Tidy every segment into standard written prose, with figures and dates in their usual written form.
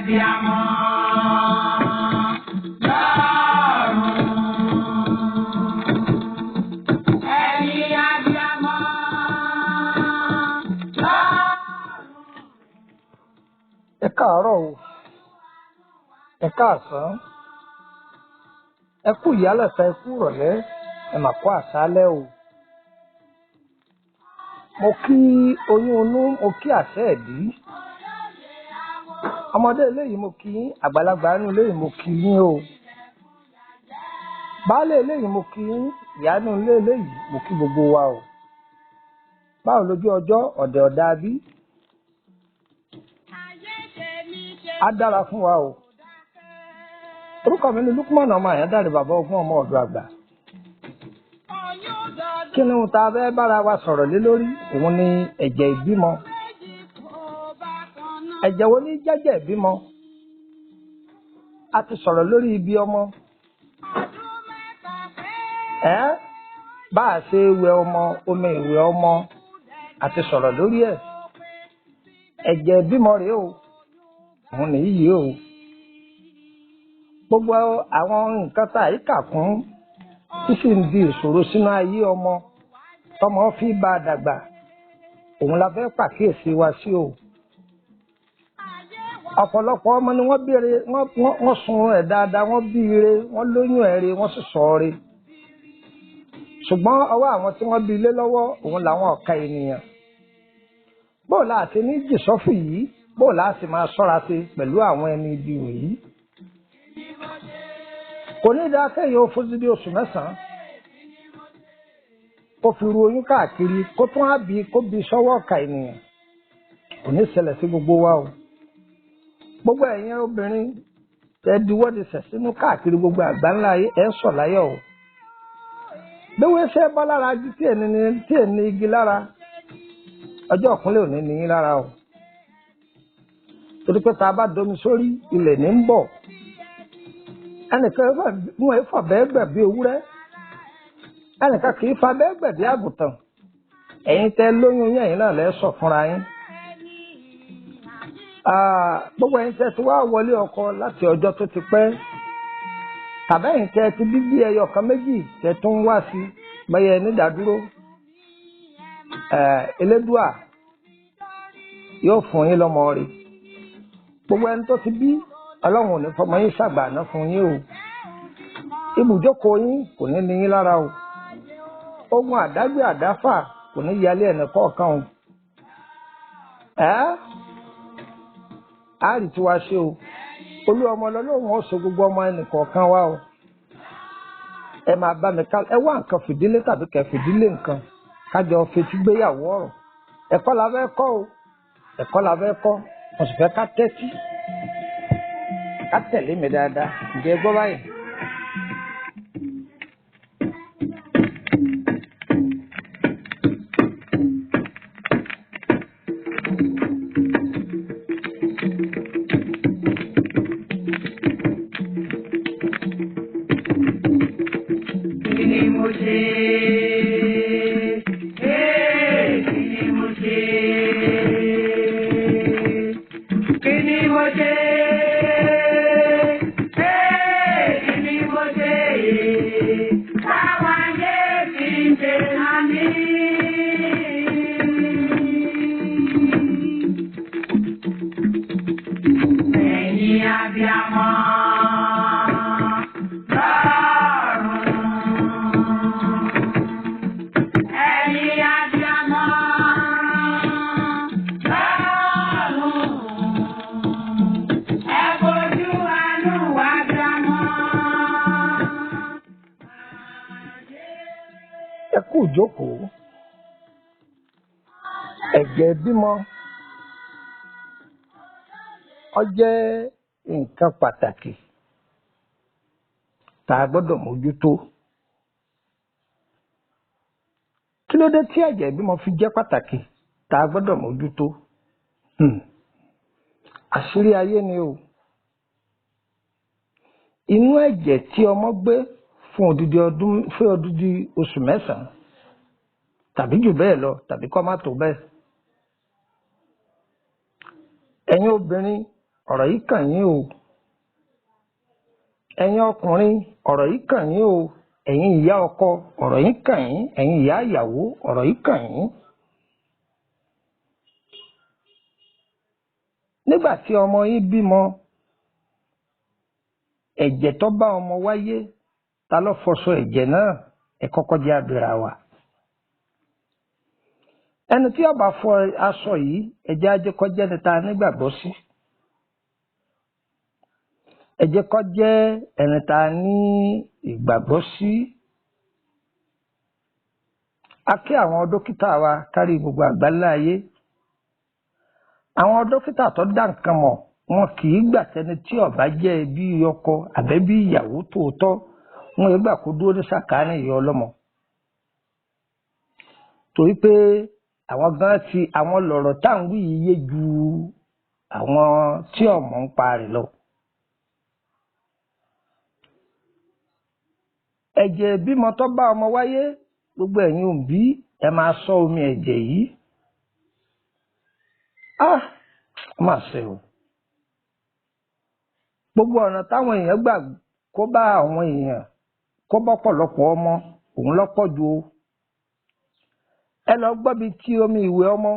Ìbímọ ẹ káàárọ̀ o, ẹ káàsán, ẹ kú ìyálẹ̀ta, ẹ kú ìrọ̀lẹ́, ẹ mà kú àṣálẹ́ o. Mo kí oyún inú, mo kí àṣẹ ẹ̀dí. Ọmọdé eléyìí mo kí yín, àgbàlagbà inú eléyìí mo kí yín o. Baálé eléyìí mo kí yín, ìyá inú ilé eléyìí mo kí gbogbo wa o. Báwo lójú ọjọ́, ọ̀dẹ̀ ọ̀dà bí? Á dára fún wa o. Orúkọ mi ni Lukman ọmọ Àyándàrè, bàbá ogún ọmọ ọ̀dọ̀ àgbà. Kí ni ohun tá a fẹ́ bára wa sọ̀rọ̀ lé lórí? Òun ni ẹ̀jẹ̀ ìbímọ. Ẹ̀jẹ̀ wo ní jẹ́jẹ̀ ìbímọ? A ti sọ̀rọ̀ lórí ibi ọmọ. Bá a ṣe wẹ ọmọ, omi ìwẹ̀ ọmọ, a ti sọ̀rọ̀ lórí ẹ̀. Ẹ̀jẹ̀ ìbímọ rèé o, òun nìyí o. Gbogbo àwọn nǹkan tá a yí kà kún tí sì ń di ìṣòro sínú ayé ọmọ tọmọ fi bá a dàgbà, òun la fẹ́ pàkíyèsí wa sí o. Ọ̀pọ̀lọpọ̀ ọmọ ni wọ́n béèrè, wọ́n sun ẹ̀ dáadáa, wọ́n bí ire, wọ́n lóyún ẹ̀ re, wọ́n sì sọ re. Ṣùgbọ́n ọwọ́ àwọn tí wọ́n bí lé lọ́wọ́, òun làwọn ọ̀ka ènìyàn. Bóò la àti ní jìsọ́fì yìí, bóò la sì máa ṣọ́ra sí pẹ̀lú àwọn ẹni ibi wọ̀nyí. Kò ní dáa kéèyàn ó fojú bí oṣù mẹ́sàn-án kó fi ru oyún káàkiri, kó tún á bí kó bí sọ́wọ́ ọ̀ka ènìyàn. Kò ní ṣẹlẹ̀ sí gbogbo wa o. Gbogbo ẹ̀yin obìnrin tẹ́ diwọ́de sẹ̀ sínú káàkiri gbogbo àgbáńlá ayé, ẹ̀ sọ̀ láyọ̀ o. Béwé ṣe bọ́ lára igi tí ẹ̀ ní igi lára, ọjọ́ ìkúnlẹ̀ òní ní yín lára o. Torí pé tá a bá domi sórí, ilẹ̀ ní ń bọ̀. Ẹnìkan wọn ẹ̀ fà bẹ́ẹ̀ gbẹ̀ bí ewúrẹ́, ẹnìkan kì í fa bẹ́ẹ̀ gbẹ̀ bí àgùntàn. Ẹ̀yin tẹ́ lóyún yẹn náà lẹ́ sọ fúnra yín. Gbogbo ẹ̀yin tẹ́ ti wá wọlé ọkọ láti ọjọ́ tó ti pẹ́, tàbẹ́yìn tẹ́ ti bí ẹyọ kan méjì tẹ́ tún wá sí bẹ́yẹ nídàádúró, Elédùà yóò fún yín lọ́mọ rẹ̀. Gbogbo ẹni tó ti bí, Ọlọ́run ò ní fọmọ yín ṣàgbàná fún yín o. Ibùjókòó yín kò ní ní yín lára o. Ogun àdágbé àdáfà kò ní yálé ẹnì kọ̀ọ̀kan o. Á rí tiwa ṣe o. Olú ọmọ lọ́lọ́run ó so gbogbo ọmọ ẹnì kọ̀ọ̀kan wa o. Ẹ máa bá mi ká, ẹ wá nǹkan fìdílé tàbí kẹ́ fìdílé nǹkan kájọ fetí gbéyàwó ọ̀rọ̀. Ẹ̀kọ́ la fẹ́ kọ́ o. Ẹ̀kọ́ la fẹ́ kọ́. Mo sì fẹ́ ká tẹ́tí. Ká tẹ̀lé mi dáadáa. Ǹjẹ́ gbọ́ báyìí? Ẹ kú ìjókòó. Ẹ̀jẹ̀ ìbímọ ó jẹ́ nǹkan pàtàkì tá a gbọ́dọ̀ mójútó. Kí ló dé tí ẹ̀jẹ̀ ìbímọ fi jẹ́ pàtàkì tá a gbọ́dọ̀ mójútó? Àṣírí ayé ni o. Inú ẹ̀jẹ̀ tí ọmọ gbé fún odidi oṣù mẹ́sàn-án tàbí jù bẹ́ẹ̀ lọ tàbí kó má tó bẹ́ẹ̀. Ẹ̀yin obìnrin ọ̀rọ̀ yìí kàn yín o. Ẹ̀yin ọkùnrin ọ̀rọ̀ yìí kàn yín o. Ẹ̀yin ìyá ọkọ ọ̀rọ̀ yìí kàn yín. Ẹ̀yin ìyá ìyàwó ọ̀rọ̀ yìí kàn yín. Nígbà tí ọmọ yín bímọ, ẹ̀jẹ̀ tó bá ọmọ wáyé, ta ló fọṣọ ẹ̀jẹ̀ náà? Ẹ kọ́kọ́ jẹ́ abìrà wa. Ẹni tí ó bá fọ aṣọ yìí, ẹ jẹ́ á jẹ́ kó jẹ́ ẹni tá a nígbàgbọ́ sí. Ẹ jẹ́ kó jẹ́ ẹni tá a ní ìgbàgbọ́ sí. A kí àwọn dókítà wa kárí gbogbo àgbáńlá ayé. Àwọn dókítà tó dá nǹkan mọ̀, wọn kì í gbà tẹni tí ó bá jẹ́ bí ọkọ àbẹ́bí ìyàwó tòótọ́, wọn ò gbà kó dúró ní sàkáání ìyá ọlọ́mọ. Torí pé àwọn gan ti àwọn lọ̀rọ̀ tá à ń wí yìí yé ju àwọn tí ọmọ ń pa rẹ̀ lọ. Ẹ̀jẹ̀ ìbímọ tó bá ọmọ wáyé, gbogbo ẹ̀yin òbí ẹ máa ṣọ́ omi ẹ̀jẹ̀ yìí. Ó mà ṣe o. Gbogbo ọ̀nà táwọn èèyàn gbà kó bá àwọn èèyàn kó bọ́pọ̀lọpọ̀ ọmọ òun lọ́pọ̀ ju o. Ẹ lọ gbọ́ bí tí omi ìwẹ̀ ọmọ.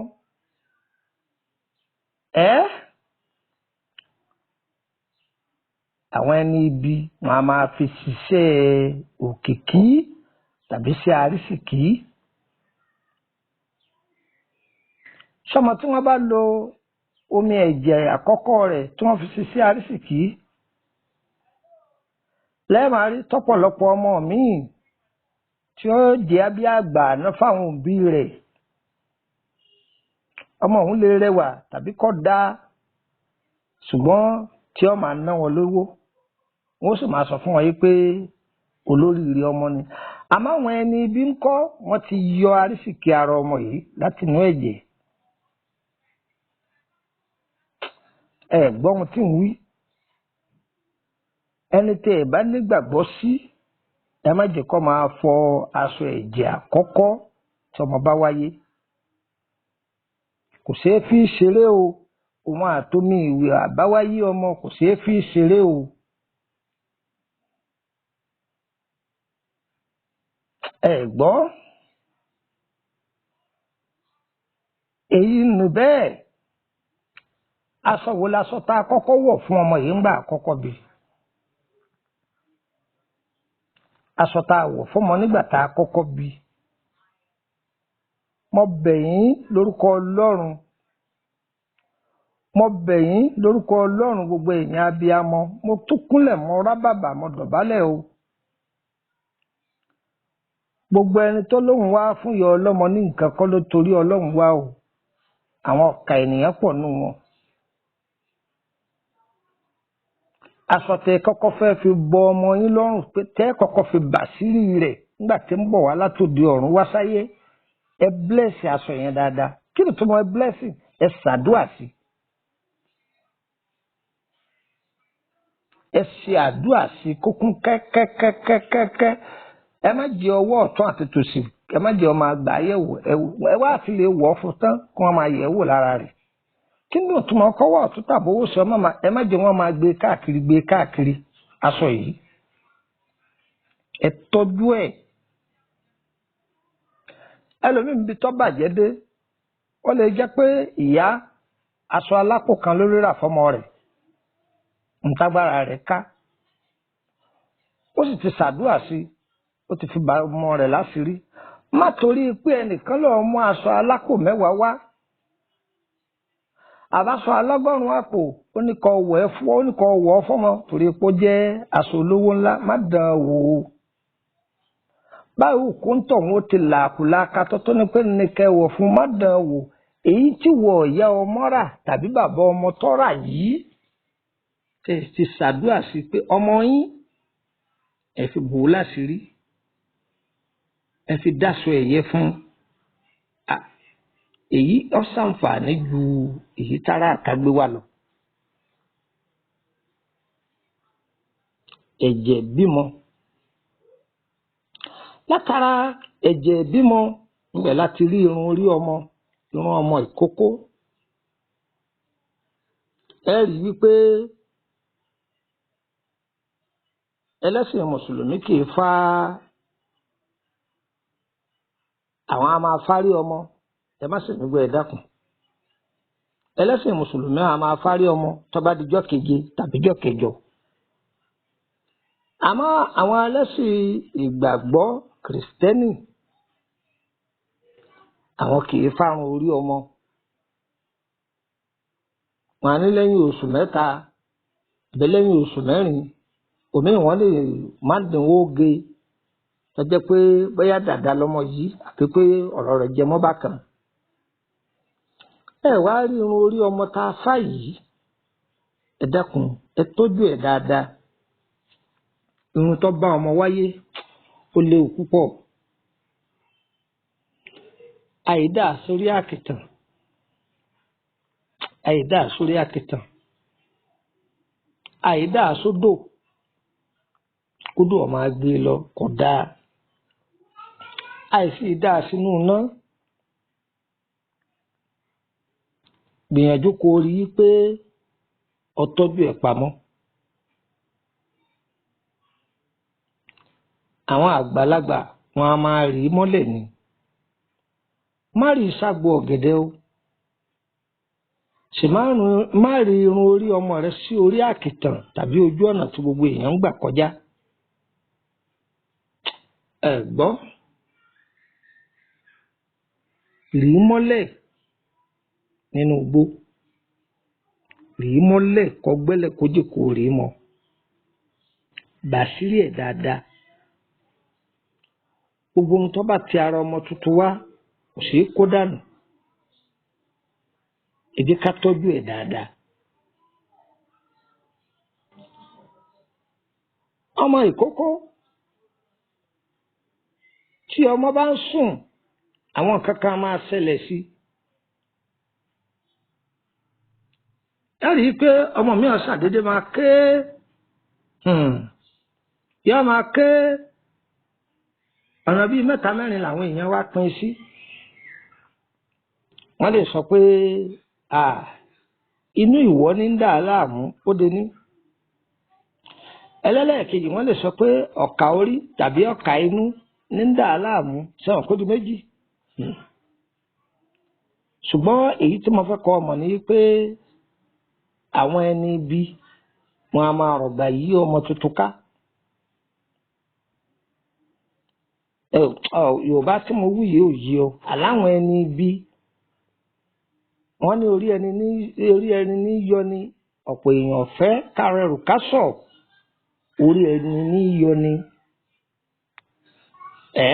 Àwọn ẹni ibi wọn a máa fi ṣiṣẹ́ òkìkí tàbí ṣe àrísìkí. Sọmọ tí wọ́n bá lo omi ẹ̀jẹ̀ àkọ́kọ́ rẹ̀ tí wọ́n fi ṣiṣẹ́ àrísìkí, lẹ́ẹ̀ma rí tọ́pọ̀lọpọ̀ ọmọ míì tí ó jẹ́ bí àgbà ná fáwọn òbí rẹ̀. Ọmọ òun lè rẹwà tàbí kó dá, ṣùgbọ́n tí ó máa ná wọn lówó, wọ́n sì máa sọ fún wọn yìí pé olóríire ọmọ ni. Àmọ́ àwọn ẹni ibi ń kọ́, wọ́n ti yọ àrísìkí ara ọmọ yìí láti inú ẹ̀jẹ̀. Ẹ gbọ́ ohun tí ń wí. Ẹni tẹ́ ẹ bá nígbàgbọ́ sí, ẹ má jẹ́ kó máa fọ aṣọ ẹ̀jẹ̀ àkọ́kọ́ tí ọmọ bá wáyé. Kò ṣeé fi ṣeré o. Òun àtomi ìwẹ̀ àbáwáyé ọmọ kò ṣeé fi ṣeré o. Ẹ gbọ́. Èyí nù bẹ́ẹ̀. Aṣọ wo laṣọ tá a kọ́kọ́ wọ̀ fún ọmọ yìí ńgbà àkọ́kọ́ bí? Aṣọ tá a wọ̀ fún ọmọ nígbà tá a kọ́kọ́ bí. Mo bẹ̀ yín lórúkọ Ọlọ́run. Mo bẹ̀ yín lórúkọ Ọlọ́run gbogbo èèyàn abiyamọ. Mo tún kúnlẹ̀ mọ́ rábàbà mo dọ̀bálẹ̀ o. Gbogbo ẹni tó lóhùn wá fún ìyá ọlọ́mọ ní nǹkan kọ́ ló torí Ọlọ́run wá o. Àwọn ọ̀ka ènìyàn pọ̀ nù wọn. Aṣọ tẹ kọ́kọ́ fẹ́ fi bọ ọmọ yín lọ́rùn, pé tẹ́ kọ́kọ́ fi bàṣírí rẹ̀ nígbà tí ń bọ̀ wá látòdì ọ̀run wá sáyé. Ẹ blẹ́sì aṣọ yẹn dáadáa. Kí ni tó mọ ẹ blẹ́sì? Ẹ ṣàdúà sí. Ẹ ṣe àdúà sí kó kún kẹ́kẹ́kẹ́kẹ́kẹ́. Ẹ má jẹ́ ọwọ́ ọ̀tún àti tòsì. Ẹ má jẹ́ ọmọ àgbà yẹ̀wò. Ẹ wá fi lè wọ̀ fún tán kí wọ́n máa yẹ̀wò lára rẹ̀. Kí ni òtún máa kọ́wọ́ ọ̀tún tàbí owó sí ọmọ ẹ má jẹ́ wọ́n máa gbé káàkiri aṣọ yìí. Ẹ tọ́jú ẹ̀. Ẹlòmíì níbi tó bàjẹ́ dé, ó lè jẹ́ pé ìyá aṣọ alápò kan ló rà fọ́mọ rẹ̀, ntágbára rẹ̀ ká. Ó sì ti ṣàdúrà sí, ó ti fi bà ọmọ rẹ̀ láṣìírí. Má torí pé ẹnìkan lọ mú aṣọ alápò 10 wá. Àbáṣọ alọ́gọ́rùn-ún àpò ó ní kó wọ̀ ọ́ fọ́mọ torí pé ó jẹ́ aṣọ olówó ńlá. Má dán wò ó. Báwo kò ń tọ̀ wọ́n ti làkùlàkà tó ní pé ní kẹwọ̀ fún, má dán wò. Èyí tí wọ̀ ìyá ọmọ rà tàbí bàbá ọmọ tó rà yìí ti ṣàdúrà sí pé ọmọ yín ẹ fi bò ó láṣìírí, ẹ fi dáṣọ ẹ̀yẹ fún. Èyí ó ṣàǹfààní ju èyí tára àtàgbé wà lọ. Ẹ̀jẹ̀ bímọ látara ẹ̀jẹ̀ ìbímọ níbẹ̀ láti rí irun orí ọmọ, irun ọmọ ìkókó. Ẹ rí wípé ẹlẹ́sìn mùsùlùmí kì í fá, àwọn a máa fárí ọmọ, ẹ má sì mí gbọ́ ẹ dákun. Ẹlẹ́sìn mùsùlùmí a máa fárí ọmọ tó bá dijọ́ keje tàbí jọ́ kẹjọ. Àmọ́ àwọn ẹlẹ́sìn ìgbàgbọ́ kìrìsìtẹ́nì àwọn kì í fárun orí ọmọ. Wọ́n á ní lẹ́yìn oṣù mẹ́ta àbí lẹ́yìn oṣù mẹ́rin, òmíì wọ́n lè má dínwó ge tó jẹ́ pé bóyá dàda lọ́mọ yìí àti pé ọ̀rọ̀ rẹ̀ jẹ mọ́ bákan. Ẹ wá rí irun orí ọmọ tá a fá yìí, ẹ dákun ẹ tọ́jú ẹ̀ dáadáa. Irun tó bá ọmọ wáyé ó léwu púpọ̀. Àìdá sórí àkìtàn, àìdá sórí àkìtàn, àìdá sódò kódò ọmọ agbé lọ kò dáa. Àìsí ìdá sínú iná. Gbìyànjú kó rí i pé o tọ́jú ẹ̀ pamọ́. Àwọn àgbàlagbà wọn a máa rí mọ́lẹ̀ ni. Má rí ságbo ọ̀gẹ̀dẹ̀ o. Sì má rí irun orí ọmọ rẹ sí orí àkìtàn tàbí ojú ọ̀nà tí gbogbo èèyàn ń gbà kọjá. Ẹ gbọ́, rí mọ́lẹ̀ nínú igbó, rí mọ́lẹ̀ kọgbẹ́lẹ̀ kójì kò rí mọ́. Bàṣírí ẹ̀ dáadáa. Gbogbo ohun tó bá ti ara ọmọ tuntun wá kò sí kó dànù. Ẹ jẹ́ ká tọ́jú ẹ̀ dáadáa. Ọmọ ìkókó tí ọmọ bá ń sùn, àwọn kankan máa ṣẹlẹ̀ sí. Ẹ rí i pé ọmọ mi ó ṣàdédé máa ké, yóò máa ké. Ọ̀nà bíi mẹ́ta mẹ́rin làwọn èèyàn wá pín sí. Wọ́n lè sọ pé inú ìwọ ní ń dà á láàmú, ó de ní. Ẹlẹ́lẹ́ẹ̀kejì wọ́n lè sọ pé ọ̀kà orí tàbí ọ̀kà inú ní ń dà á láàmú, sẹ́wọ̀n kó di méjì. Ṣùgbọ́n èyí tí mo fẹ́ kọ́ ọmọ ni pé àwọn ẹni ibi wọn a máa rọ̀gbà yí ọmọ tuntun ká. Yorùbá tí mo wí yìí ò yí o. Àláwọn ẹni ibi wọ́n ní orí ẹni ní yọ ni. Ọ̀pọ̀ èèyàn fẹ́ kárẹ̀rù kásọ̀, orí ẹni ní yọ ni. Ẹ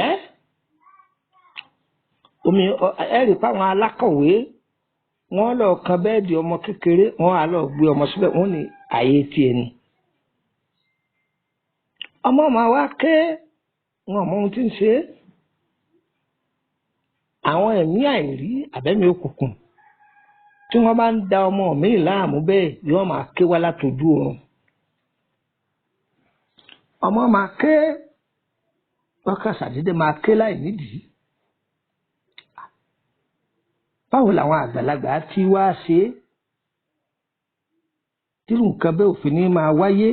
rí i pé àwọn alákọ̀wé wọ́n lọ kan bẹ́ẹ̀dì ọmọ kékeré, wọ́n á lọ gbé ọmọ síbẹ̀, wọ́n ní ààyè tiẹ̀ ni. Ọmọ máa wá ké, wọn mọ ohun tí ń ṣe. Àwọn ẹ̀mí àìrí àbẹ́mí òkùnkùn tí wọ́n bá ń da ọmọ mi láàmú bẹ́ẹ̀ yóò máa ké wá látọjú oorun. Ọmọ máa ké, ọkàn ṣàdédé máa ké láì nídìí. Báwo làwọn àgbàlagbà ti wá ṣe tírú nǹkan bẹ́ẹ̀ òfin ní máa wáyé?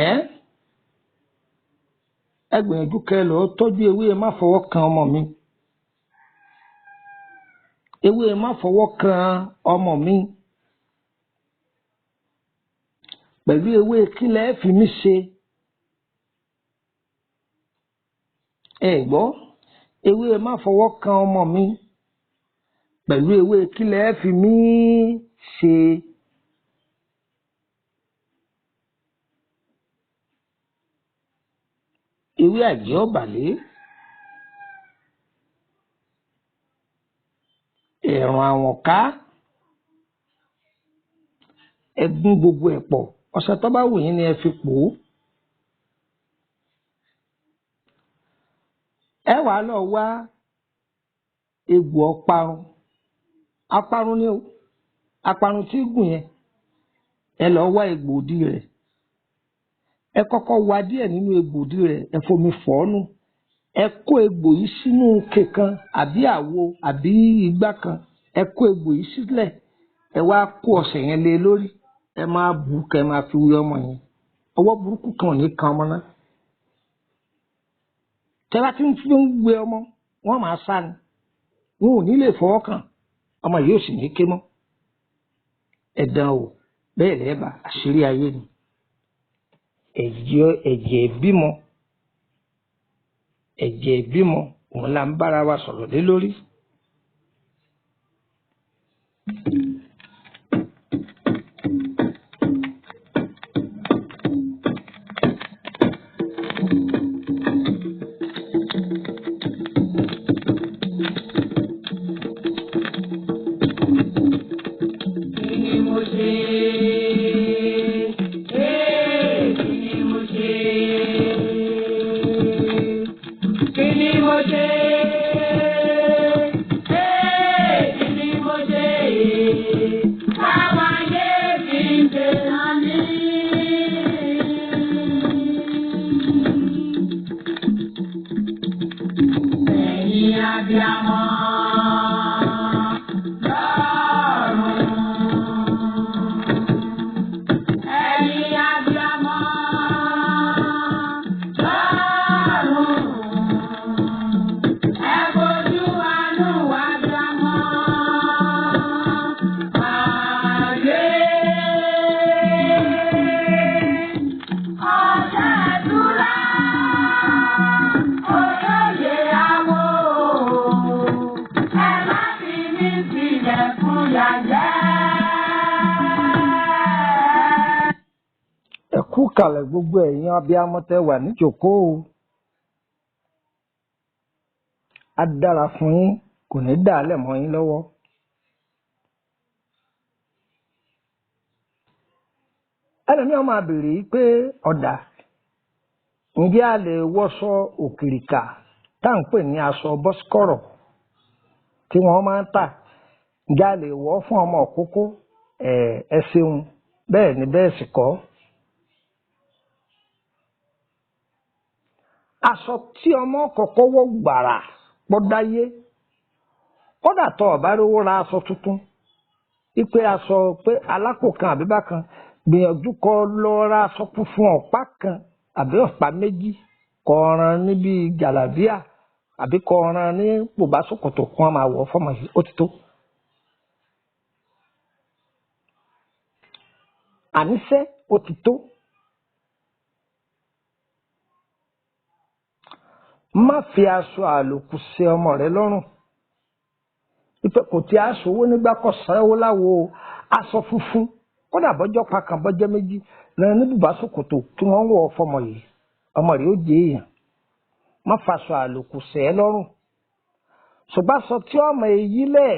Ẹ gbìyànjú kẹ́ lọ tọ́jú ewé má fọwọ́ kan ọmọ mi. Ewé má fọwọ́ kan ọmọ mi. Pẹ̀lú ewé kí lẹ fi mí ṣe? Ẹ gbọ́, ewé má fọwọ́ kan ọmọ mi. Pẹ̀lú ewé kí lẹ fi mí ṣe? Ewé àjẹ́ ọ̀bàlẹ́, ẹ̀rùn àwọ̀ká, ẹ gún gbogbo ẹ̀ pọ̀. Ọṣẹ tó bá wù yín ni ẹ fi pò ó. Ẹ wàá lọ wá egbò ọparun. Aparun ni o, aparun tí gùn yẹn. Ẹ lọ wá egbò òdì rẹ̀. ẹ kọ́kọ́ wá díẹ̀ nínú egbòdì rẹ̀ ẹ fomi fọ̀ ọ́ nù ẹ kó egbò yìí sínú ike kan àbí àwo àbí igbá kan ẹ kó egbò yìí sílẹ̀ ẹ wá kó ọṣẹ yẹn lé lórí ẹ máa bù kẹ́ máa fi wé ọmọ yẹn ọwọ́ burúkú kan ò ní kan ọmọ náà tẹ́lá tí ń fi ń wé ọmọ wọ́n máa sá ni wọn ò ní lè fọwọ́ kàn ọmọ yìí ò sì ní ké mọ́ ẹ̀dán o bẹ́ẹ̀ lẹ́ẹ̀bà àṣírí ayé ni ẹ̀jẹ̀ ìbímọ òun là ń bára wa sọ̀rọ̀ lé lórí. Kú kalẹ̀ gbogbo ẹ̀yin abiyamọ tẹ́ wà níjókòó á dára fún yín kò ní dàálẹ̀ mọ́ yín lọ́wọ́. ẹlòmíràn máa béèrè pé ọ̀dà ǹjẹ́ a lè wọṣọ òkìrìkà tá à ń pè ní aṣọ bọ́síkọ̀rọ̀ tí wọ́n máa ń tà ǹjẹ́ a lè wọ̀ fún ọmọ òkókó ẹ ṣeun bẹ́ẹ̀ ni bẹ́ẹ̀ sì kọ́. aṣọ tí ọmọ kọ́kọ́ wọ̀ gbàrà pọ́dáyé kódà tó ọ̀bá rówó ra aṣọ tuntun ipe aṣọ pé alápò kan àbí bákan gbìyànjú kó lọ ra aṣọ funfun ọ̀pá kan àbí ọ̀pá méjì kó rán níbi jàlábíà àbí kó rán ní bùbá ṣòkòtò kan máa wọ̀ fọmọ yìí ó ti tó. àníṣe ó ti tó. má fi aṣọ àlòkù ṣe ọmọ rẹ lọ́rùn ipe kò tí a ṣòwò nígbà kọ sanwó láwo aṣọ funfun kódà bọ́jọ́ pakàn bọ́jọ́ méjì lẹ́nu ní bùbá ṣòkòtò tí wọ́n ń wọ̀ fọmọ yìí ọmọ rẹ ó jẹ èèyàn má faṣọ àlòkù ṣe ẹ́ lọ́rùn ṣùgbọ́n aṣọ tí ọmọ èyí lẹ̀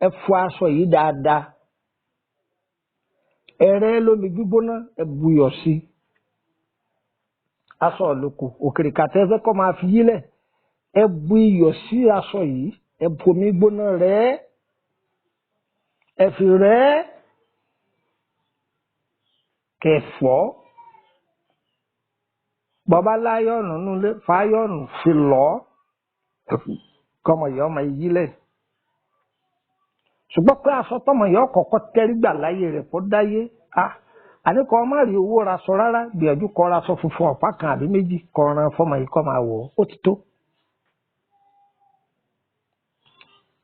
ẹ fọ aṣọ yìí dáadáa ẹ̀rẹ́ lómi gbígbóná ẹ buyọ̀ sí aṣọ àlòkù òkèrèkà tẹ́fẹ́ kọ́ máa fi yílẹ̀ ẹ bu iyọ̀ sí aṣọ yìí ẹ bomi gbóná rẹ̀ ẹ fi rẹ̀ kẹfọ́ bàbá láyọ̀nù nulẹ̀ fáyọ̀nù fi lọ́ kọ́mọ yìí ọmọ yílẹ̀ ṣùgbọ́n pé aṣọ tọmọ yìí ọkọ̀ọ̀kọ̀ tẹ́rí gbà láyé rẹ̀ kó dáyé àníkọ́ ọmọ rí owó ra sọ rárá gbìyànjú kọ́ ra sọ funfun ọ̀pá kan àbí méjì kọ́ ran fọmọ yìí kọ́ máa wọ̀ ó ti tó.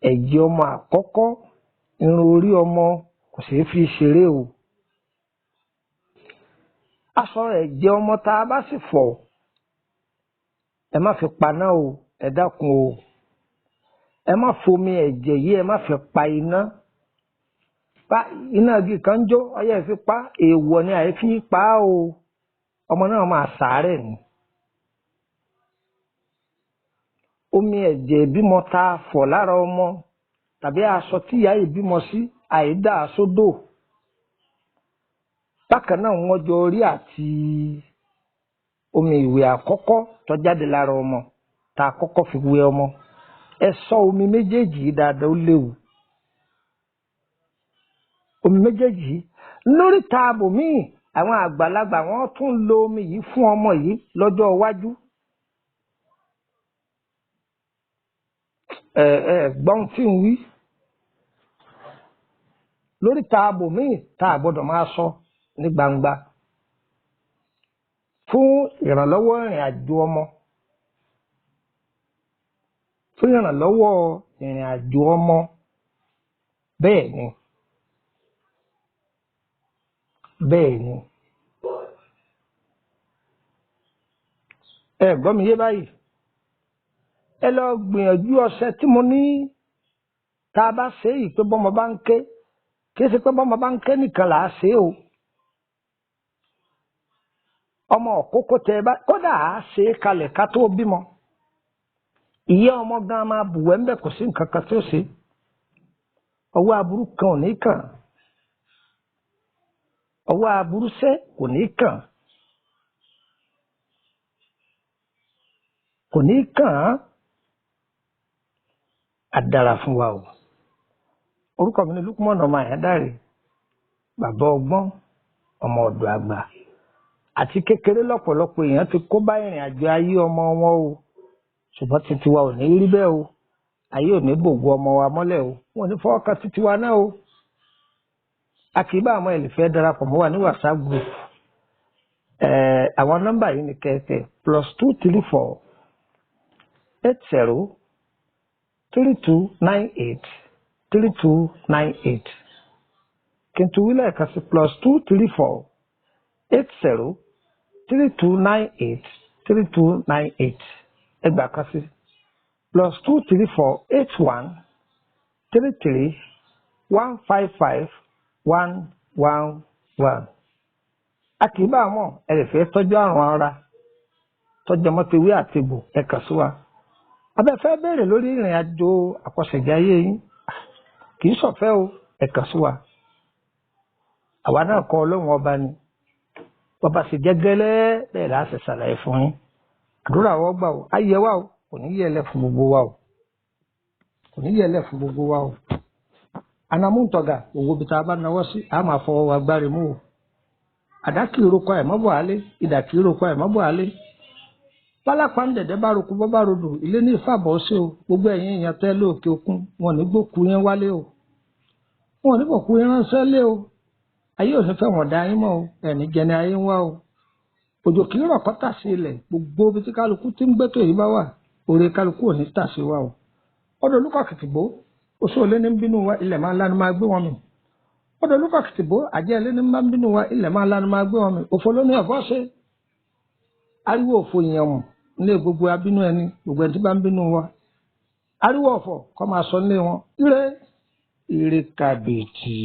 ẹ̀jẹ̀ ọmọ àkọ́kọ́ irun orí ọmọ kò ṣeé fi ṣeré o. aṣọ ẹ̀jẹ̀ ọmọ tá a bá sì fọ̀ ẹ má fi paná o ẹ dákun o ẹ má fomi ẹ̀jẹ̀ yìí ẹ má fi pa iná. iná igi kan jó ọyẹ fi pa èèwọ̀ ni àìfi pa o ọmọ náà máa ṣàárẹ̀ ni. omi ẹ̀jẹ̀ ìbímọ tá a fọ̀ lára ọmọ tàbí aṣọ tí ìyá ìbímọ sí àìdá sódò bákan náà wọ́n jọ orí àti omi ìwẹ̀ àkọ́kọ́ tó jáde lára ọmọ tá a kọ́kọ́ fi wẹ ọmọ ẹ ṣọ́ omi méjèèjì yìí dáadáa ó léwu. omi méjèèjì lórí taabo míì àwọn àgbàlagbà wọ́n tún lo omi yìí fún ọmọ yìí lọ́jọ́ iwájú. Gbọ́n tí ń wí lórí taabo míì tá a gbọ́dọ̀ máa sọ ní gbangba fún ìrànlọ́wọ́ ìrìn àjò ọmọ, fún ìrànlọ́wọ́ ìrìn àjò ọmọ. Bẹ́ẹ̀ ni ẹ gbọ́ mi yé báyìí. Ẹ lọ gbìyànjú ọṣẹ tí mo ní tá a bá ṣe yìí pé bọ́mọ bá ń ké, kì í ṣe pé bọ́mọ bá ń ké nìkan là á ṣe o. Ọmọ òkókó tẹ bá kódà á ṣe é kalẹ̀ ká tó bímọ. Ìyá ọmọ gan máa bùwẹ́ ńbẹ̀, kò sí nǹkan kan tí ó ṣe. Ọwọ́ aburú kan ò ní kàn, ọwọ́ aburú sẹ́ kò ní kàn, kò ní kàn án. Á dára fún wa o. Orúkọ mi ni Lukman ọmọ Àyándárè, bàbá ọgbọ́n, ọmọ ọ̀dọ̀ àgbà. Àti kékeré lọ́pọ̀lọpọ̀ èèyàn ti kó bá ìrìn àjò ayé ọmọ wọn o, ṣùgbọ́n títí wa ò ní rí bẹ́ẹ̀ o. Ayé ò ní bògo ọmọ wa mọ́lẹ̀ o, wọn ò ní fọwọ́ kan títí wa náà o. A kì í bá àwọn ẹlẹ́fẹ́ darapọ̀ mọ́ wa ní WhatsApp group. Àwọn nọ́mbà yìí ni kẹ̀kẹ́ +234 80 3298 3298. Kí n tún wí lẹ́ẹ̀kan sí +234 80 3298 3298. Ẹgbàá kan sí +234 81 33 155 111. A kì í bá àwọn ẹlẹ́fẹ́ tọ́jú àrùn ara tọ́jú ọmọtewé àti egbò ẹ kàn sí wa. Abẹ́fẹ́ béèrè lórí ìrìn àjò àkọsẹ̀jáyé yín, kì í ṣọ̀fẹ́ o, ẹ kàn sí wa. Àwa náà kọ́ Ọlọ́run ọba ni, bàbá sì jẹ́ gẹ́lẹ́ bẹ́ẹ̀ là á sì ṣàlàyé fún yín. Àdúrà wọ́n gbà o, ayé wa o, kò ní yẹlẹ̀ fún gbogbo wa o, kò ní yẹlẹ̀ fún gbogbo wa o. Anamúntọ̀gà òwò bí tá a bá náwó sí, a máa fọwọ́ wa gbáre mú o. Àdá kì í roko ẹ̀ mọ́bọ̀ alé, ìdà kì í roko ẹ̀ mọ́bọ̀ alé. Pálápá ń dẹ̀dẹ̀ bá roko bọ́ bá rodò, ilé ní ìfàbọ̀ sí o. Gbogbo ẹ̀yin èèyàn tẹ́ lóòkè òkun, wọn ò ní gbókù yẹn wálé o, wọn ò ní gbókù yẹn ránṣẹ́ lé o. Ayé ò ní fẹ́ wọ̀n dá yín mọ́ o, ẹ̀ní jẹni ayé ń wá o. Òjò kì í rọ̀ kó tà sí ilẹ̀, gbogbo ibi tí kálukú tí ń gbẹ́tò yìí bá wà, oore kálukú ò ní tà sí wa o. Ọdọ̀ olúkọ̀ kìtìbó, oṣù olé ní ń bínú wa, ilẹ̀ máa ń lánàá máa gbé wọn mì. Ọdọ̀ olúkọ̀ kìtìbó, àjẹ́ ilé ní ń bá ń bínú wa, ilẹ̀ máa ń lánàá máa gbé wọn mì. Òfò ló ní ẹ̀fọ́ ṣe. Ariwo òfò yẹn mù nílé gbogbo abínú ẹni, gbogbo ẹni tí bá ń bínú wa. Ariwo ọ̀fọ̀ kọ́ máa sọ nílé wọn. Ire kàbìtì.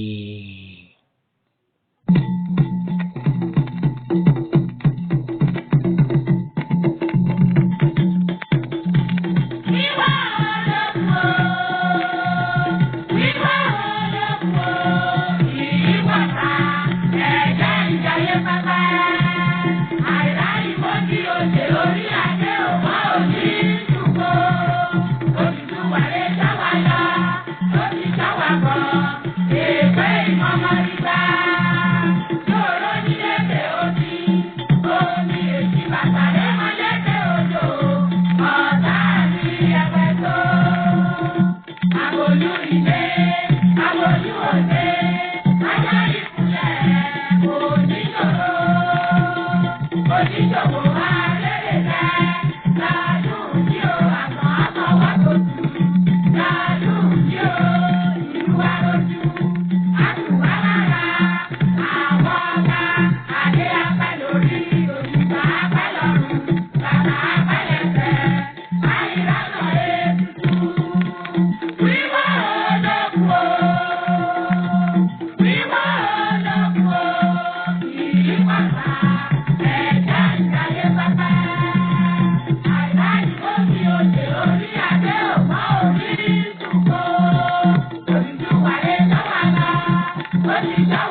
What